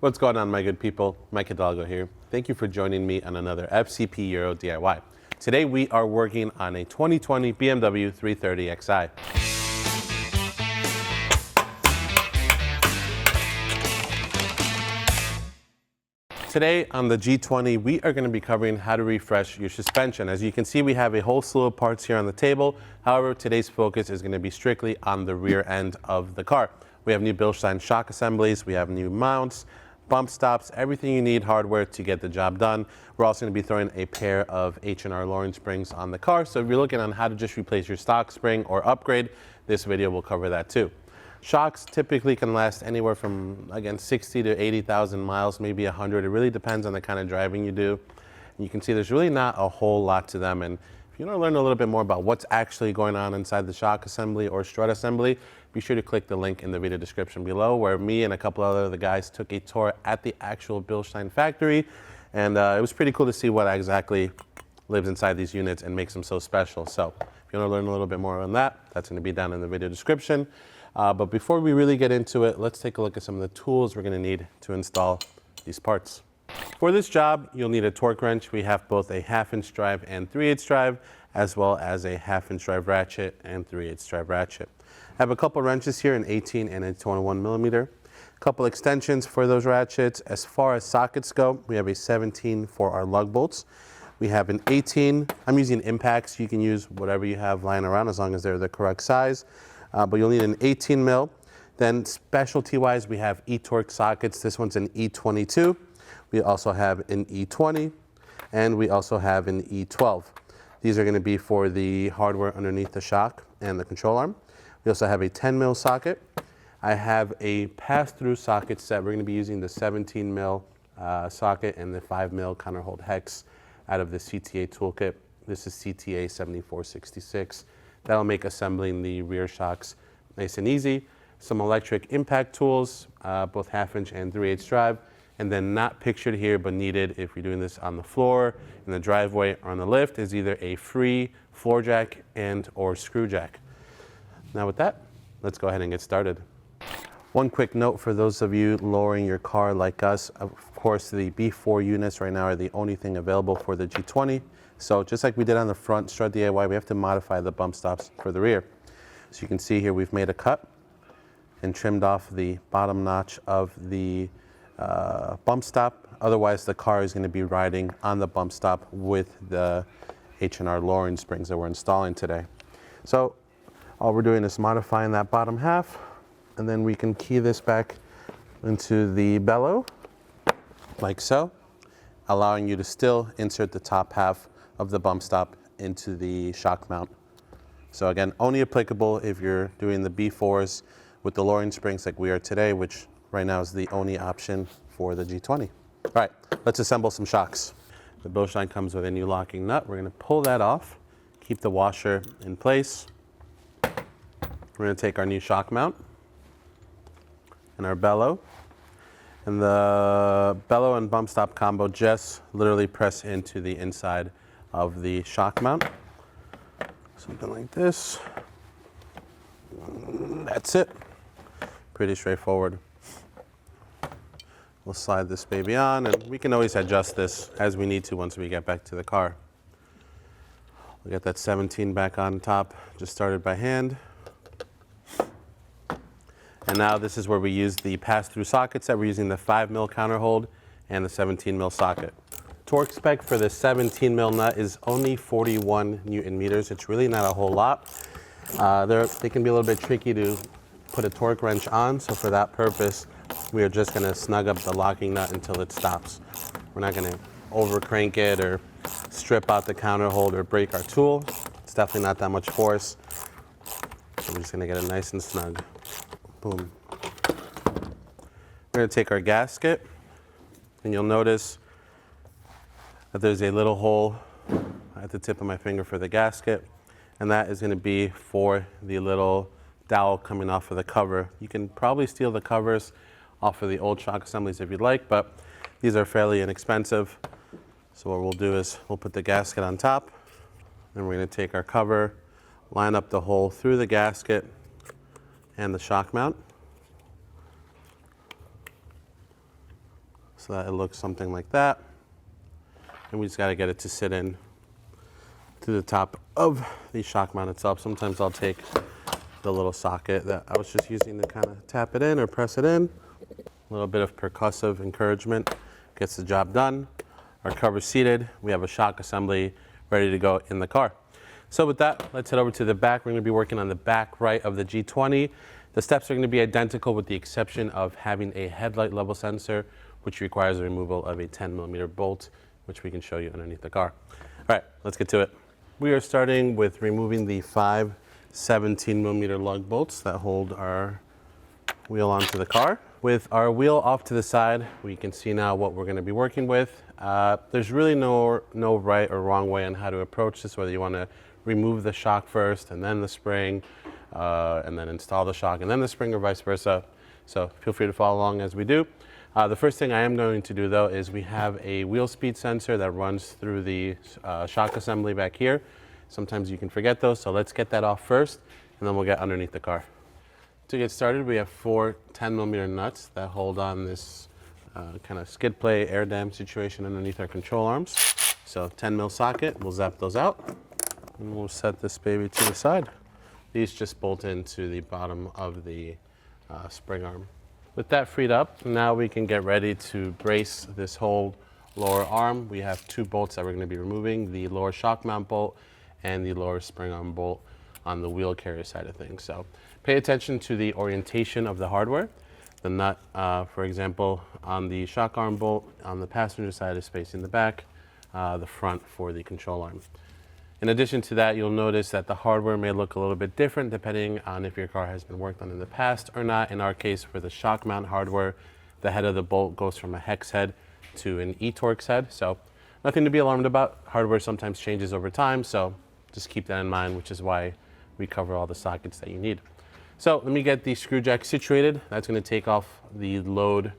What's going on, my good people? Mike Hidalgo here. Thank you for joining me on another FCP Euro DIY. Today we are working on a 2020 BMW 330i. Today on the G20, we are going to be covering how to refresh your suspension. As you can see, we have a whole slew of parts here on the table. However, today's focus is going to be strictly on the rear end of the car. We have new Bilstein shock assemblies, we have new mounts, bump stops, everything you need hardware to get the job done. We're also going to be throwing a pair of H&R Lauren springs on the car. So if you're looking on how to just replace your stock spring or upgrade, this video will cover that too. Shocks typically can last anywhere from, again, 60 to 80,000 miles, maybe 100. It really depends on the kind of driving you do. And you can see there's really not a whole lot to them. And if you want to learn a little bit more about what's actually going on inside the shock assembly or strut assembly, be sure to click the link in the video description below, where me and a couple other the guys took a tour at the actual Bilstein factory. And it was pretty cool to see what exactly lives inside these units and makes them so special. So if you want to learn a little bit more on that, that's going to be down in the video description. But before we really get into it, let's take a look at some of the tools we're going to need to install these parts. For this job, you'll need a torque wrench. We have both a 1/2 inch drive and 3/8 drive, as well as a 1/2 inch drive ratchet and 3/8 drive ratchet. I have a couple wrenches here, an 18 and a 21 millimeter. A couple extensions for those ratchets. As far as sockets go, we have a 17 for our lug bolts. We have an 18. I'm using impacts. You can use whatever you have lying around as long as they're the correct size. But you'll need an 18 mil. Then specialty-wise, we have E-torque sockets. This one's an E22. We also have an E20, and we also have an E12. These are going to be for the hardware underneath the shock and the control arm. We also have a 10 mil socket. I have a pass-through socket set. We're going to be using the 17 mil socket and the 5 mil counterhold hex out of the CTA toolkit. This is CTA 7466. That'll make assembling the rear shocks nice and easy. Some electric impact tools, both 1/2 inch and 3/8 drive, and then not pictured here but needed if you're doing this on the floor, in the driveway, or on the lift, is either a free floor jack and or screw jack. Now with that, let's go ahead and get started. One quick note for those of you lowering your car like us, of course the B4 units right now are the only thing available for the G20. So just like we did on the front strut DIY, we have to modify the bump stops for the rear. So you can see here we've made a cut and trimmed off the bottom notch of the bump stop. Otherwise the car is going to be riding on the bump stop with the H&R Lauren springs that we're installing today. So all we're doing is modifying that bottom half, and then we can key this back into the bellow like so, allowing you to still insert the top half of the bump stop into the shock mount. So again, only applicable if you're doing the B4s with the Lauren springs like we are today, which right now is the only option for the G20. All right, let's assemble some shocks. The Bilstein comes with a new locking nut. We're going to pull that off, keep the washer in place. We're going to take our new shock mount and our bellow. And the bellow and bump stop combo just literally press into the inside of the shock mount. Something like this. That's it. Pretty straightforward. We'll slide this baby on, and we can always adjust this as we need to once we get back to the car. We'll get that 17 back on top, just started by hand. And now this is where we use the pass-through sockets that we're using, the 5 mil counterhold and the 17 mil socket. Torque spec for the 17 mil nut is only 41 Newton meters. It's really not a whole lot. They can be a little bit tricky to put a torque wrench on, so for that purpose, we are just going to snug up the locking nut until it stops. We're not going to over crank it or strip out the counterhold or break our tool. It's definitely not that much force. So we're just going to get it nice and snug. Boom. We're going to take our gasket, and you'll notice that there's a little hole at the tip of my finger for the gasket, and that is going to be for the little dowel coming off of the cover. You can probably steal the covers off of the old shock assemblies if you'd like, but these are fairly inexpensive. So what we'll do is we'll put the gasket on top, and we're going to take our cover, line up the hole through the gasket and the shock mount. so that it looks something like that. And we just got to get it to sit in to the top of the shock mount itself. Sometimes I'll take the little socket that I was just using to kind of tap it in or press it in. A little bit of percussive encouragement gets the job done. Our cover's seated. We have a shock assembly ready to go in the car. So with that, let's head over to the back. We're going to be working on the back right of the G20. The steps are going to be identical with the exception of having a headlight level sensor, which requires the removal of a 10mm bolt, which we can show you underneath the car. All right, let's get to it. We are starting with removing the 5 17mm lug bolts that hold our wheel onto the car. With our wheel off to the side, we can see now what we're going to be working with. There's really no right or wrong way on how to approach this, whether you want to remove the shock first and then the spring, and then install the shock and then the spring, or vice versa. So feel free to follow along as we do. The first thing I am going to do though is we have a wheel speed sensor that runs through the shock assembly back here. Sometimes you can forget those, so let's get that off first and then we'll get underneath the car. To get started, we have 4 10mm nuts that hold on this kind of skid plate air dam situation underneath our control arms. So 10mm socket, we'll zap those out and we'll set this baby to the side. These just bolt into the bottom of the spring arm. With that freed up, now we can get ready to brace this whole lower arm. We have 2 bolts that we're going to be removing, the lower shock mount bolt and the lower spring arm bolt on the wheel carrier side of things. So pay attention to the orientation of the hardware. The nut, for example, on the shock arm bolt on the passenger side is facing the back, the front for the control arm. In addition to that, you'll notice that the hardware may look a little bit different depending on if your car has been worked on in the past or not. In our case, for the shock mount hardware, the head of the bolt goes from a hex head to an e-Torx head. So nothing to be alarmed about. Hardware sometimes changes over time, so just keep that in mind, which is why we cover all the sockets that you need. So let me get the screw jack situated. That's going to take off the load,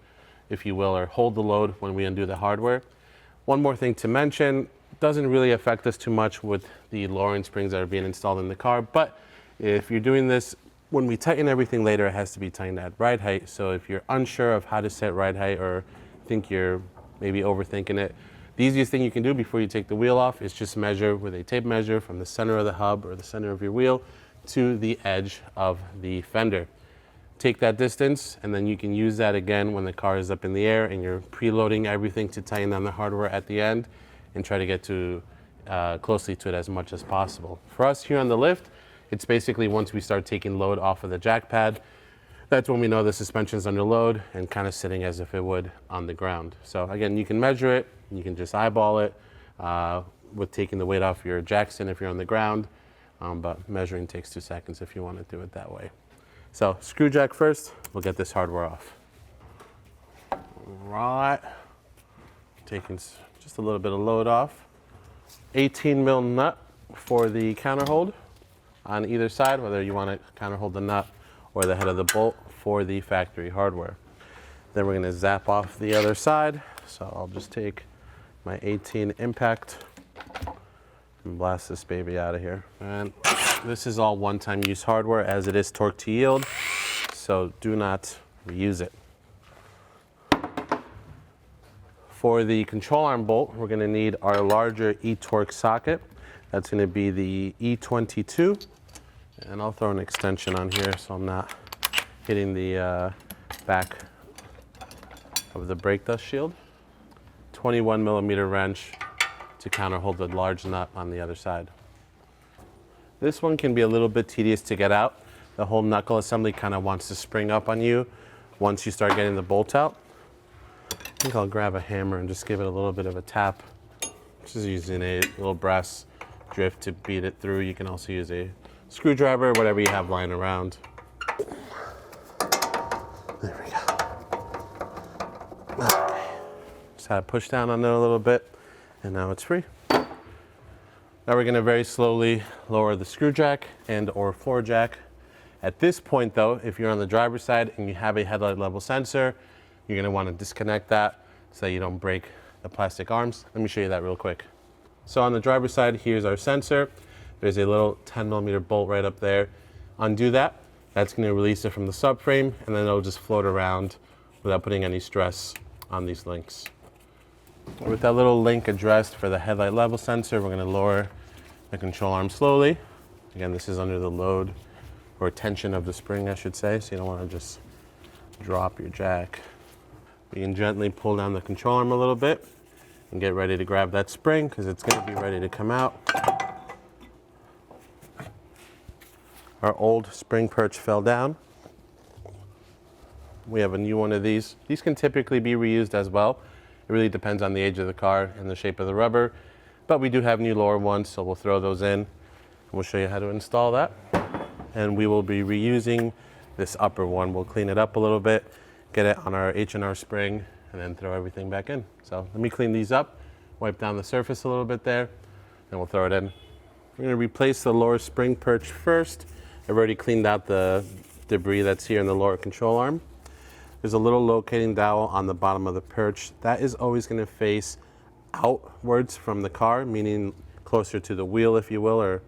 if you will, or hold the load when we undo the hardware. One more thing to mention, doesn't really affect us too much with the lowering springs that are being installed in the car, but if you're doing this, when we tighten everything later, it has to be tightened at ride height. So if you're unsure of how to set ride height or think you're maybe overthinking it, the easiest thing you can do before you take the wheel off is just measure with a tape measure from the center of the hub or the center of your wheel to the edge of the fender. Take that distance and then you can use that again when the car is up in the air and you're preloading everything to tighten down the hardware at the end and try to get to closely to it as much as possible. For us here on the lift, it's basically once we start taking load off of the jack pad, that's when we know the suspension is under load and kind of sitting as if it would on the ground. So again, you can measure it, you can just eyeball it with taking the weight off your jackson if you're on the ground, but measuring takes 2 seconds if you want to do it that way. So screw jack first, we'll get this hardware off. All right, taking just a little bit of load off. 18mm nut for the counter hold on either side, whether you want to counter hold the nut or the head of the bolt for the factory hardware. Then we're going to zap off the other side. So I'll just take my 18 impact and blast this baby out of here. And this is all one-time use hardware as it is torque to yield, so do not reuse it. For the control arm bolt, we're going to need our larger e-Torx socket. That's going to be the E22. And I'll throw an extension on here so I'm not hitting the back of the brake dust shield. 21mm wrench to counter hold the large nut on the other side. This one can be a little bit tedious to get out. The whole knuckle assembly kind of wants to spring up on you once you start getting the bolt out. I think I'll grab a hammer and just give it a little bit of a tap. Just using a little brass drift to beat it through. You can also use a screwdriver, whatever you have lying around. There we go. Okay. Just had to push down on it a little bit, and now it's free. Now we're going to very slowly lower the screw jack and or floor jack. At this point though, if you're on the driver's side and you have a headlight level sensor, you're going to want to disconnect that so that you don't break the plastic arms. Let me show you that real quick. So on the driver's side, here's our sensor. There's a little 10mm bolt right up there. Undo that. That's going to release it from the subframe, and then it'll just float around without putting any stress on these links. With that little link addressed for the headlight level sensor, we're going to lower the control arm slowly. Again, this is under the load or tension of the spring, I should say, so you don't want to just drop your jack. You can gently pull down the control arm a little bit and get ready to grab that spring because it's going to be ready to come out. Our old spring perch fell down. We have a new one of these. These can typically be reused as well. It really depends on the age of the car and the shape of the rubber, but we do have new lower ones, so we'll throw those in. We'll show you how to install that. And we will be reusing this upper one. We'll clean it up a little bit, get it on our H&R spring, and then throw everything back in. So let me clean these up, wipe down the surface a little bit there, and we'll throw it in. We're going to replace the lower spring perch first. I've already cleaned out the debris that's here in the lower control arm. There's a little locating dowel on the bottom of the perch. That is always going to face outwards from the car, meaning closer to the wheel, if you will, or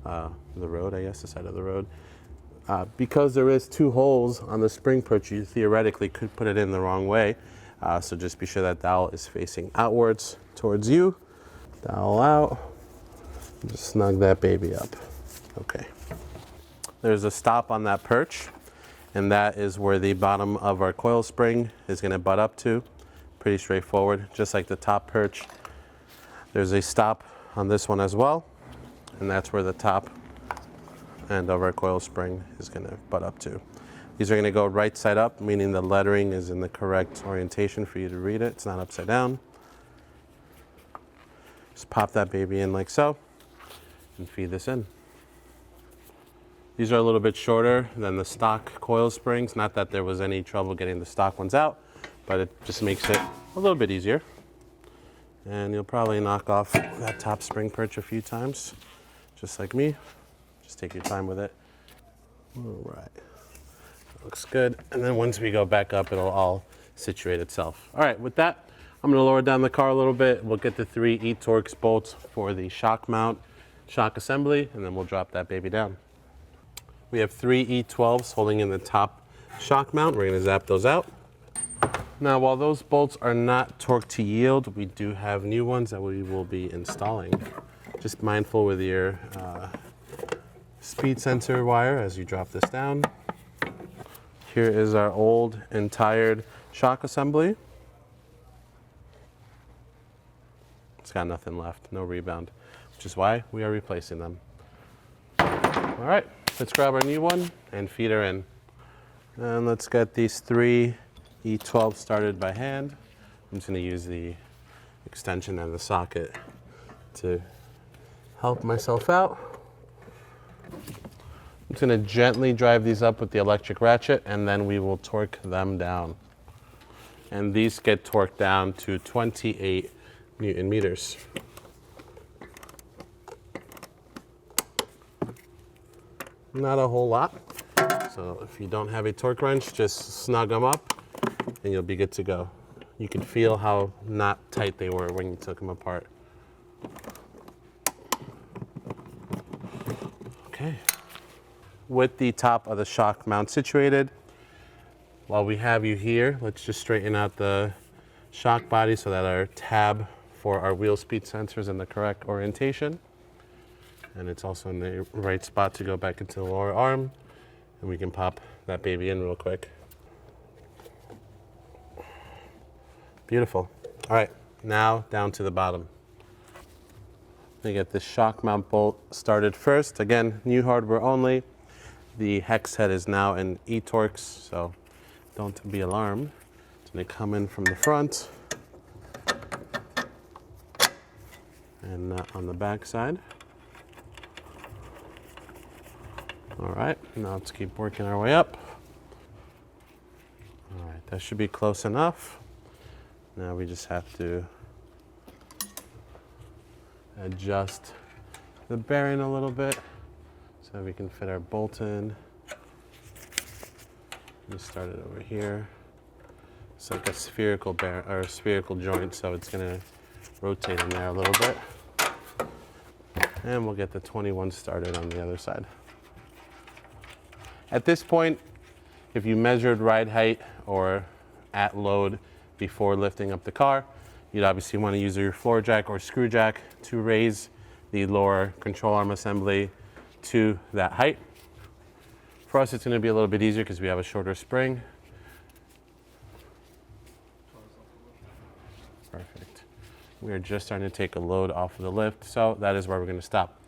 the road, I guess, the side of the road. Because there is two holes on the spring perch, you theoretically could put it in the wrong way. So just be sure that dowel is facing outwards towards you. Dowel out. Just snug that baby up. Okay. There's a stop on that perch, and that is where the bottom of our coil spring is going to butt up to. Pretty straightforward, just like the top perch. There's a stop on this one as well, and that's where the top end of our coil spring is going to butt up to. These are going to go right side up, meaning the lettering is in the correct orientation for you to read it. It's not upside down. Just pop that baby in like so and feed this in. These are a little bit shorter than the stock coil springs. Not that there was any trouble getting the stock ones out, but it just makes it a little bit easier. And you'll probably knock off that top spring perch a few times, just like me. Just take your time with it. All right, looks good. And then once we go back up, it'll all situate itself. All right, with that, I'm gonna lower down the car a little bit. We'll get the 3 E-Torx bolts for the shock mount, shock assembly, and then we'll drop that baby down. We have 3 E12s holding in the top shock mount. We're gonna zap those out. Now, while those bolts are not torqued to yield, we do have new ones that we will be installing. Just mindful with your speed sensor wire as you drop this down. Here is our old and tired shock assembly. It's got nothing left, no rebound, which is why we are replacing them. All right, let's grab our new one and feed her in. And let's get these 3 E12 started by hand. I'm just going to use the extension and the socket to help myself out. I'm just going to gently drive these up with the electric ratchet, and then we will torque them down. And these get torqued down to 28 Newton meters. Not a whole lot. So if you don't have a torque wrench, just snug them up and you'll be good to go. You can feel how not tight they were when you took them apart. Okay. With the top of the shock mount situated, while we have you here, let's just straighten out the shock body so that our tab for our wheel speed sensor is in the correct orientation. And it's also in the right spot to go back into the lower arm. And we can pop that baby in real quick. Beautiful. All right, now down to the bottom. We get this shock mount bolt started first. Again, new hardware only. The hex head is now in E-Torx, so don't be alarmed. It's gonna come in from the front and not on the back side. All right, now let's keep working our way up. All right, that should be close enough. Now we just have to adjust the bearing a little bit so we can fit our bolt in. Just start it over here. It's like a spherical bear or a spherical joint, so it's gonna rotate in there a little bit. And we'll get the 21 started on the other side. At this point, if you measured ride height or at load, before lifting up the car. You'd obviously want to use your floor jack or screw jack to raise the lower control arm assembly to that height. For us, it's going to be a little bit easier because we have a shorter spring. Perfect. We are just starting to take a load off of the lift, so that is where we're going to stop.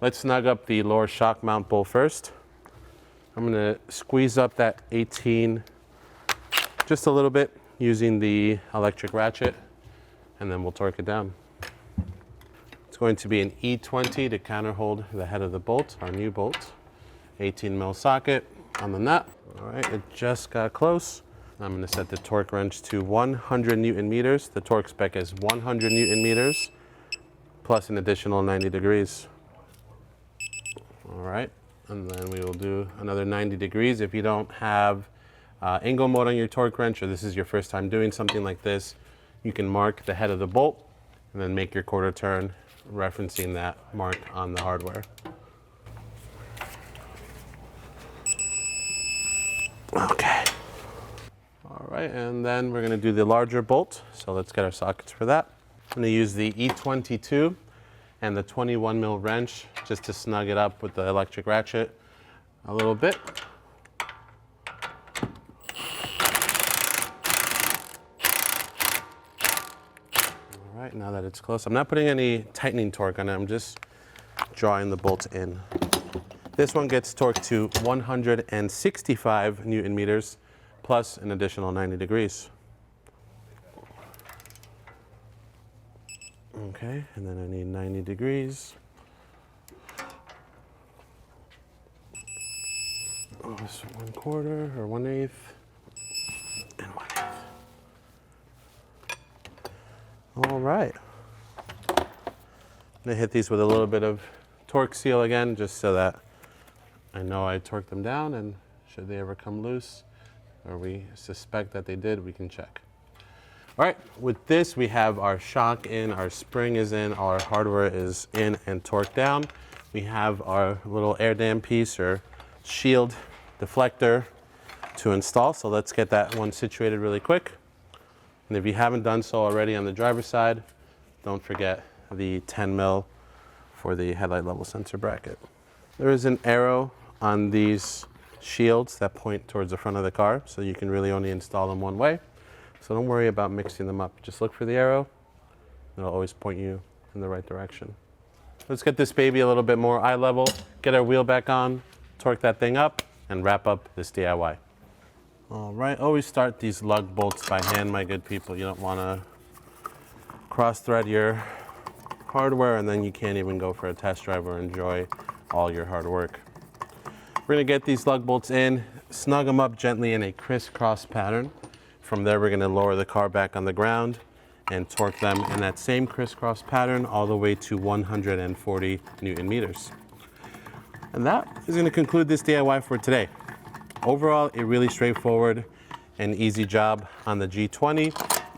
Let's snug up the lower shock mount bolt first. I'm going to squeeze up that 18 just a little bit using the electric ratchet, and then we'll torque it down. It's going to be an E20 to counterhold the head of the bolt, our new bolt. 18 mil socket on the nut. All right, it just got close. I'm going to set the torque wrench to 100 Newton meters. The torque spec is 100 Newton meters plus an additional 90 degrees. All right, and then we will do another 90 degrees. If you don't have angle mode on your torque wrench, or this is your first time doing something like this, you can mark the head of the bolt and then make your quarter turn referencing that mark on the hardware. Okay. All right, and then we're gonna do the larger bolt. So let's get our sockets for that. I'm gonna use the E22 and the 21 mil wrench just to snug it up with the electric ratchet a little bit. All right, now that it's close, I'm not putting any tightening torque on it, I'm just drawing the bolt in. This one gets torqued to 165 Newton meters plus an additional 90 degrees. Okay, and then I need 90 degrees. Oh, this 1/4 or 1/8 and 1/8. All right. I'm gonna hit these with a little bit of torque seal again, just so that I know I torqued them down, and should they ever come loose, or we suspect that they did, we can check. All right, with this, we have our shock in, our spring is in, all our hardware is in and torqued down. We have our little air dam piece or shield deflector to install, so let's get that one situated really quick. And if you haven't done so already on the driver's side, don't forget the 10 mil for the headlight level sensor bracket. There is an arrow on these shields that point towards the front of the car, so you can really only install them one way. So don't worry about mixing them up. Just look for the arrow. It'll always point you in the right direction. Let's get this baby a little bit more eye level, get our wheel back on, torque that thing up, and wrap up this DIY. All right, always start these lug bolts by hand, my good people. You don't want to cross-thread your hardware and then you can't even go for a test drive or enjoy all your hard work. We're gonna get these lug bolts in, snug them up gently in a crisscross pattern. From there, we're gonna lower the car back on the ground and torque them in that same crisscross pattern all the way to 140 Newton meters. And that is gonna conclude this DIY for today. Overall, a really straightforward and easy job on the G20.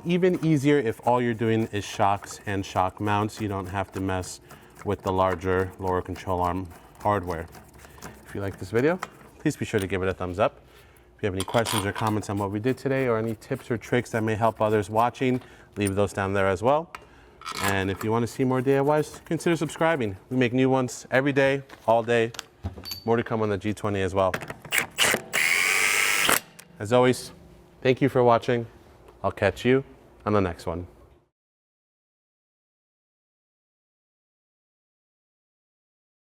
Even easier if all you're doing is shocks and shock mounts. You don't have to mess with the larger lower control arm hardware. If you like this video, please be sure to give it a thumbs up. If you have any questions or comments on what we did today, or any tips or tricks that may help others watching, leave those down there as well. And if you want to see more DIYs, consider subscribing. We make new ones every day, all day. More to come on the G20 as well. As always, thank you for watching. I'll catch you on the next one.